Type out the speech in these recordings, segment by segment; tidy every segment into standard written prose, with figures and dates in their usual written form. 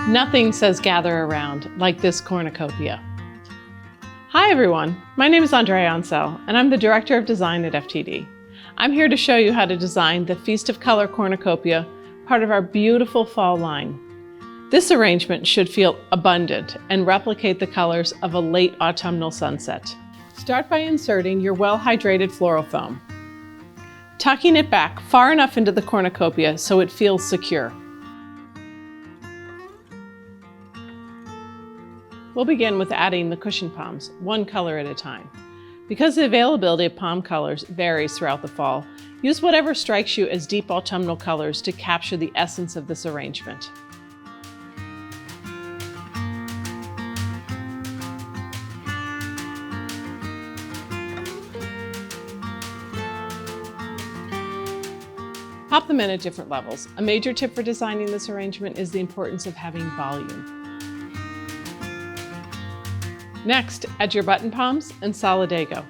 Nothing says gather around like this cornucopia. Hi everyone, my name is Andrea Ansel and I'm the Director of Design at FTD. I'm here to show you how to design the Feast of Color cornucopia, part of our beautiful fall line. This arrangement should feel abundant and replicate the colors of a late autumnal sunset. Start by inserting your well-hydrated floral foam, tucking it back far enough into the cornucopia so it feels secure. We'll begin with adding the cushion palms, one color at a time. Because the availability of palm colors varies throughout the fall, use whatever strikes you as deep autumnal colors to capture the essence of this arrangement. Pop them in at different levels. A major tip for designing this arrangement is the importance of having volume. Next, add your button palms and solidago.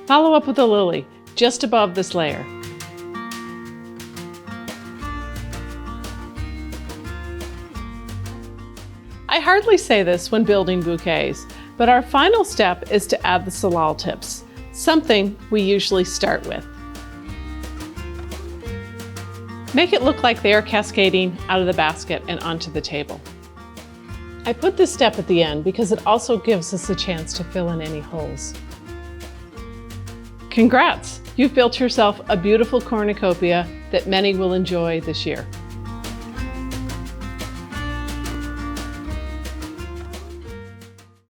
Follow up with a lily, just above this layer. I hardly say this when building bouquets, but our final step is to add the salal tips, something we usually start with. Make it look like they are cascading out of the basket and onto the table. I put this step at the end because it also gives us a chance to fill in any holes. Congrats! You've built yourself a beautiful cornucopia that many will enjoy this year.